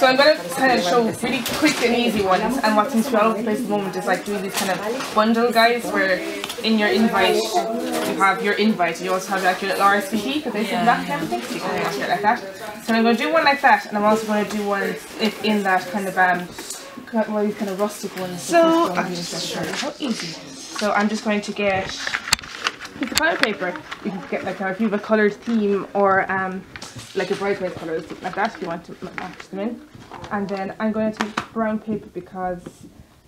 So I'm going to kind of show really quick and easy ones, and what seems to be all over the place at the moment is like doing these kind of bundle guides where in your invite you have your invite, you also have like your little RSVP because they send that kind of thing, so you can watch it like that. So I'm going to do one like that, and I'm also going to do one in that kind of one of these kind of rustic ones. So I'm just show you how easy. So I'm just going to get a piece of colour paper. You can get like if you have a coloured theme or like a bridesmaid colour or something like that if you want to match them in. And then I'm going to take brown paper because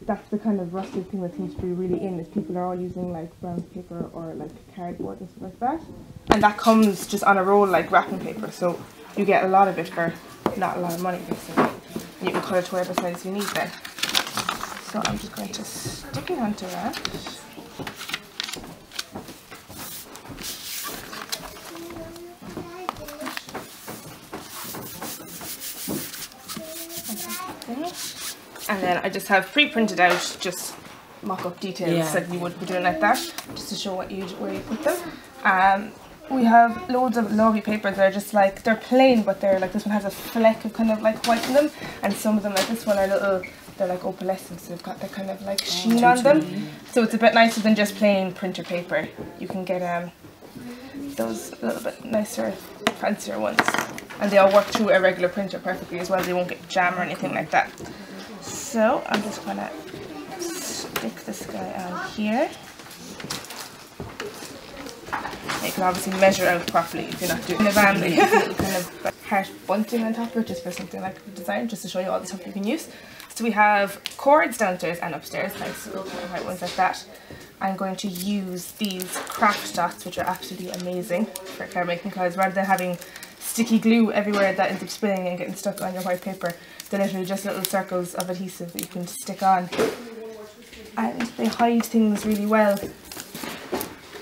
that's the kind of rustic thing that seems to be really in, is people are all using like brown paper or like cardboard and stuff like that. And that comes just on a roll like wrapping paper, so you get a lot of it for not a lot of money basically. You can cut it to whatever size you need then. So I'm just going to stick it onto that. And then I just have pre-printed out just mock-up details that you would be doing like that, just to show where you put them. We have loads of lovely papers that are just like, they're plain, but they're like, this one has a fleck of kind of like white in them, and some of them like this one are little, they're like opalescent, so they've got that kind of like sheen on them. So it's a bit nicer than just plain printer paper. You can get those a little bit nicer, fancier ones, and they all work through a regular printer perfectly as well. They won't get jam or anything like that. So I'm just gonna stick this guy on here. You can obviously measure out properly if you're not doing kind of heart bunting on top of it, just for something like the design, just to show you all the stuff you can use. So we have cords downstairs and upstairs, nice little white ones like that. I'm going to use these craft dots, which are absolutely amazing for card making, because rather than having sticky glue everywhere that ends up spilling and getting stuck on your white paper, they're literally just little circles of adhesive that you can stick on. And they hide things really well.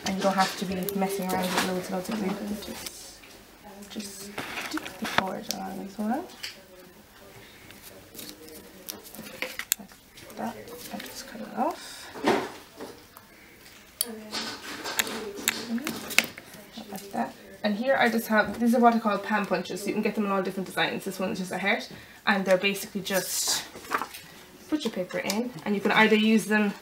And you don't have to be messing around with loads and loads of glue. Just stick the cord on as well. Like that. And just cut it off. Like that. And here I just have, these are what I call pan punches, so you can get them in all different designs. This one is just a heart, and they're basically just put your paper in, and you can either use them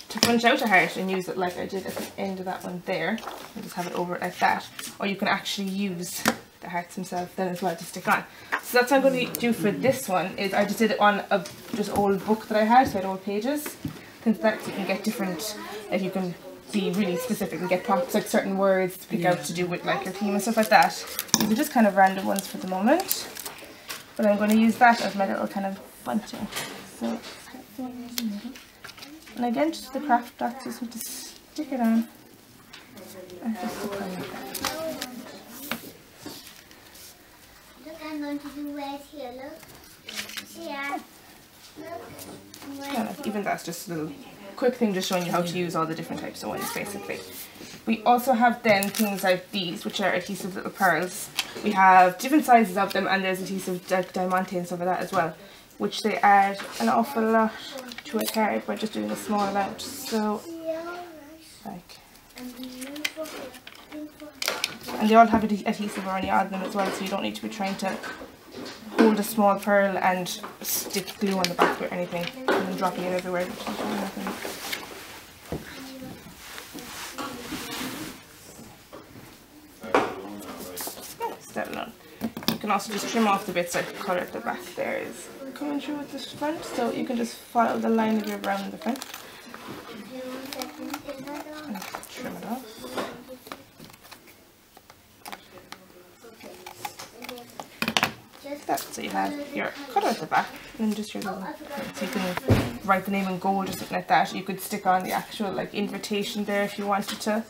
to punch out a heart and use it like I did at the end of that one there, and just have it over it like that, or you can actually use the hearts themselves then as well to stick on. So that's what I'm going to do for this one, is I just did it on a just old book that I had, so I had old pages. Since that you can get different, if you can be really specific and get props, like certain words to pick out to do with like your theme and stuff like that. These are just kind of random ones for the moment, but I'm going to use that as my little kind of bunting. So, and again, just the craft dots, just need to stick it on and just stick on like that. Look, I'm going to do right here, look. Yeah. Yeah, like even that's just a little quick thing just showing you how to use all the different types of ones basically. We also have then things like these, which are adhesive little pearls. We have different sizes of them, and there's adhesive like diamante and stuff like that as well, which they add an awful lot to a card by just doing a small amount. So like, and they all have adhesive already on them as well, so you don't need to be trying to hold a small pearl and stick glue on the back or anything and then dropping it everywhere. That alone. You can also just trim off the bits like the colour at the back there is coming through with this front, so you can just follow the line of your brown in the front and trim it off. That, so you have your colour at the back and then just your little, so you can write the name in gold or something like that. You could stick on the actual like invitation there if you wanted to.